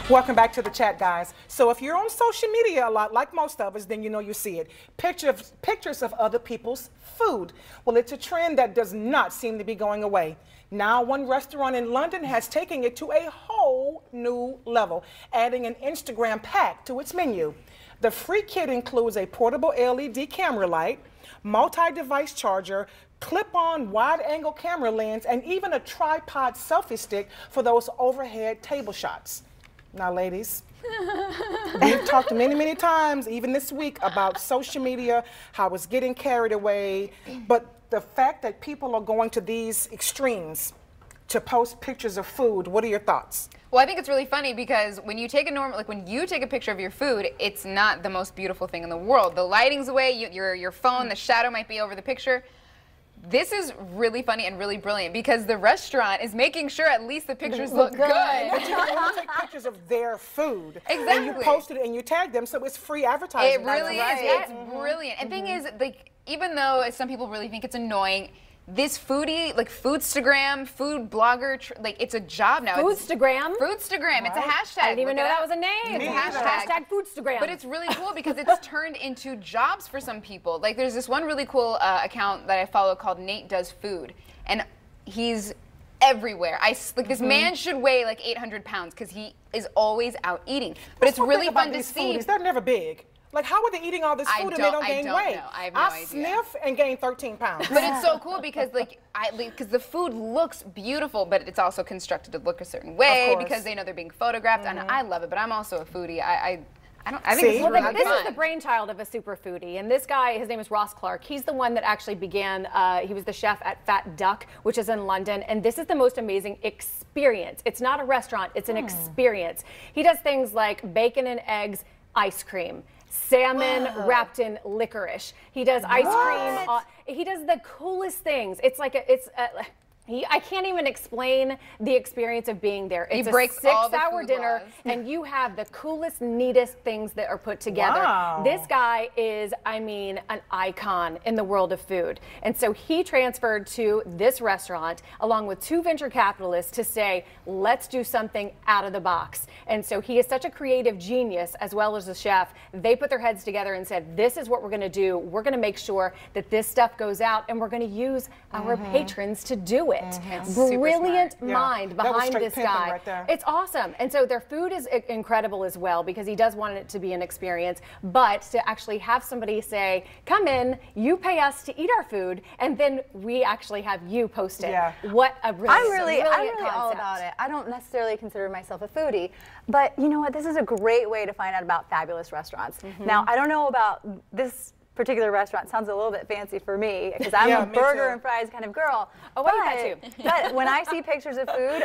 Welcome back to the chat, guys. So if you're on social media a lot, like most of us, then you know you see it. Pictures of other people's food. Well, it's a trend that does not seem to be going away. Now, one restaurant in London has taken it to a whole new level, adding an Instagram pack to its menu. The free kit includes a portable LED camera light, multi-device charger, clip-on wide-angle camera lens, and even a tripod selfie stick for those overhead table shots. Now, ladies, we've talked many times, even this week, about social media, how it's getting carried away, but the fact that people are going to these extremes to post pictures of food, what are your thoughts? Well, I think it's really funny because when you take when you take a picture of your food, it's not the most beautiful thing in the world. The lighting's away, your phone, the shadow might be over the picture. This is really funny and really brilliant because the restaurant is making sure at least the pictures look good. But you can only take pictures of their food. Exactly. And you post it and you tag them, so it's free advertising. It really is. It's brilliant. And the thing is, like, even though some people really think it's annoying, this foodie, like Foodstagram, food blogger, like it's a job now. Foodstagram? Foodstagram. It's a hashtag. I didn't even know that was a name. It's a hashtag. Hashtag Foodstagram. But it's really cool because it's turned into jobs for some people. Like there's this one really cool account that I follow called Nate Does Food. And he's everywhere. Like this man should weigh like 800 pounds because he is always out eating. But it's really fun to see. Foodies, they're never big. Like, how are they eating all this food and they don't gain weight? I have no idea. Sniff and gain 13 pounds. But it's so cool because, because the food looks beautiful, but it's also constructed to look a certain way because they know they're being photographed. And I love it, but I'm also a foodie. I think it's really fun. This is the brainchild of a super foodie, and this guy, his name is Ross Clark. He's the one that actually began. He was the chef at Fat Duck, which is in London, and this is the most amazing experience. It's not a restaurant; it's an experience. He does things like bacon and eggs, ice cream, salmon wrapped in licorice. He does ice cream. He does the coolest things. It's like I can't even explain the experience of being there. It's a 6-hour dinner, and you have the coolest, neatest things that are put together. Wow. This guy is, I mean, an icon in the world of food. And so he transferred to this restaurant along with 2 venture capitalists to say, let's do something out of the box. And so he is such a creative genius as well as a chef. They put their heads together and said, this is what we're going to do. We're going to make sure that this stuff goes out, and we're going to use our patrons to do it. Brilliant mind behind this guy. Right, it's awesome. And so their food is incredible as well because he does want it to be an experience. But to actually have somebody say, come in, you pay us to eat our food, and then we actually have you post it. Yeah. What a brilliant I'm really all about it. I don't necessarily consider myself a foodie, but you know what? This is a great way to find out about fabulous restaurants. Now, I don't know about this particular restaurant. Sounds a little bit fancy for me because I'm a burger and fries kind of girl. Oh, wait, that too. But when I see pictures of food,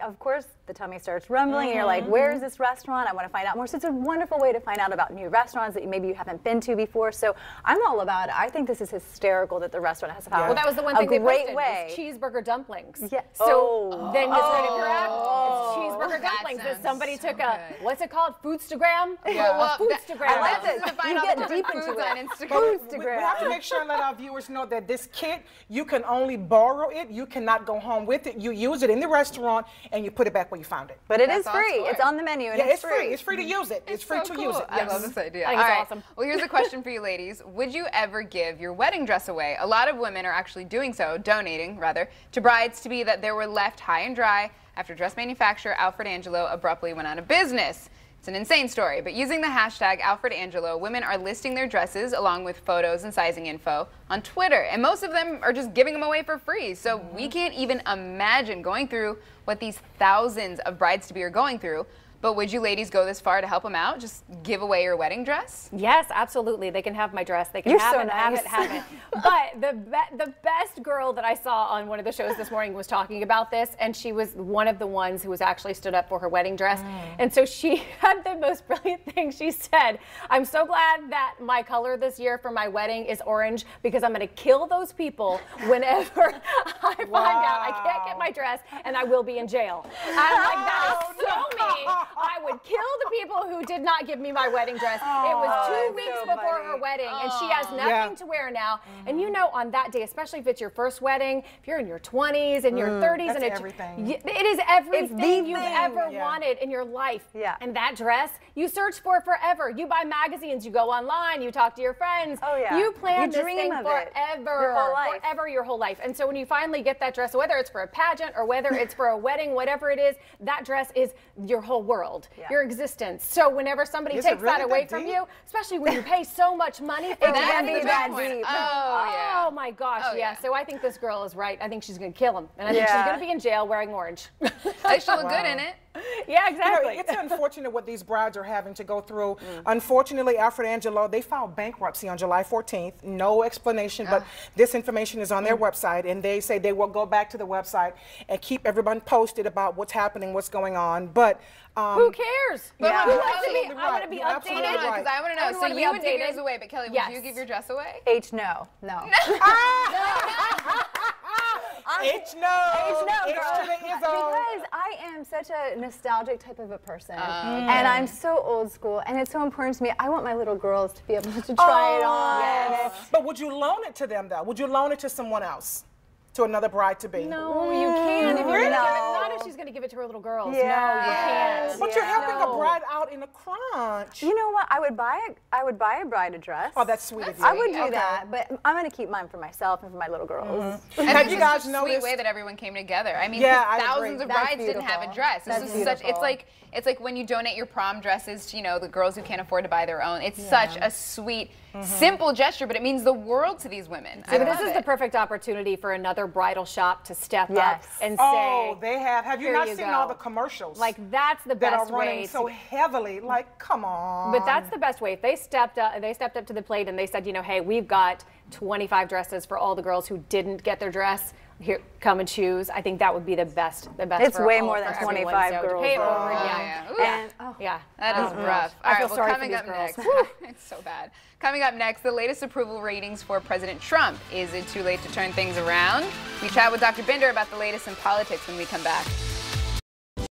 of course, the tummy starts rumbling, and you're like, where is this restaurant? I want to find out more. So it's a wonderful way to find out about new restaurants that maybe you haven't been to before. So I'm all about it. I think this is hysterical that the restaurant has found Well, that was the one thing they posted, way. was cheeseburger dumplings. Yeah. So then it's going to correct. It's cheeseburger dumplings. That somebody took what's it called? Foodstagram? Yeah. Foodstagram. I like this. You get deep into it. On Instagram. We have to make sure and let our viewers know that this kit, you can only borrow it. You cannot go home with it. You use it in the restaurant and you put it back where you found it. But it is free. It's on the menu, and it's free. It's free to use it. It's free to use it. I love this idea. I think it's awesome. Well, here's a question for you ladies. Would you ever give your wedding dress away? A lot of women are actually doing so, donating rather, to brides to be that they were left high and dry after dress manufacturer Alfred Angelo abruptly went out of business. It's an insane story, but using the hashtag #AlfredAngelo, women are listing their dresses along with photos and sizing info on Twitter, and most of them are just giving them away for free. So we can't even imagine going through what these thousands of brides-to-be are going through. But would you ladies go this far to help them out? Just give away your wedding dress? Yes, absolutely. They can have my dress. They can have it, have it, have it. But the best girl that I saw on one of the shows this morning was talking about this, and she was one of the ones who was actually stood up for her wedding dress. And so she had the most brilliant thing. She said, I'm so glad that my color this year for my wedding is orange because I'm going to kill those people whenever I find out I can't get my dress and I will be in jail. I'm like, that is so me. I would kill the people who did not give me my wedding dress. It was 2 weeks before her wedding, and she has nothing to wear now. And you know, on that day, especially if it's your first wedding, if you're in your 20s and your 30s, and it is everything you've ever wanted in your life. Yeah. And that dress, you search for forever. You buy magazines, you go online, you talk to your friends. Oh, yeah. You plan You this dream thing of forever. it. Your whole life. Forever, your whole life. And so when you finally get that dress, whether it's for a pageant or whether it's for a wedding, whatever it is, that dress is your whole world, your existence. So whenever somebody takes that away from you, especially when you pay so much money for it can be that deep. Oh my gosh, So I think this girl is right. I think she's going to kill him. And I think she's going to be in jail wearing orange. She'll look good in it. Yeah, exactly. You know, it's unfortunate what these brides are having to go through. Unfortunately, Alfred Angelo, they filed bankruptcy on July 14th. No explanation, but this information is on their website, and they say they will go back to the website and keep everyone posted about what's happening, what's going on. But who cares? Yeah. Who wants to be? I want to be updated. Because I want to know. So you would give yours away, but Kelly, would you give your dress away? No. H no, girl. Because I am such a nostalgic type of a person, and I'm so old school, and it's so important to me. I want my little girls to be able to try it on. Yes. But would you loan it to them, though? Would you loan it to someone else? To another bride-to-be? No, you can't. If you're not if she's going to give it to her little girls. No, you can't. But you're helping a bride out in a crunch. You know what? I would buy a bride a dress. Oh, that's sweet of you. I would do that, but I'm going to keep mine for myself and for my little girls. Have you guys noticed? noticed? Sweet way that everyone came together. I mean, I thousands agree. of brides didn't have a dress. This is such. It's like when you donate your prom dresses to the girls who can't afford to buy their own. It's such a sweet, simple gesture, but it means the world to these women. So this is the perfect opportunity for another bridal shop to step up and say, "Oh, they have. Have you not seen all the commercials? Like that's the best that are running way so heavily. Like, come on." But that's the best way. If they stepped up to the plate and they said, hey, we've got 25 dresses for all the girls who didn't get their dress. Here, come and choose. I think that would be the best. It's way more than 25 girls. Pay it forward, That is rough. All right, well, coming up next, it's so bad. Coming up next, the latest approval ratings for President Trump. Is it too late to turn things around? We chat with Dr. Binder about the latest in politics when we come back.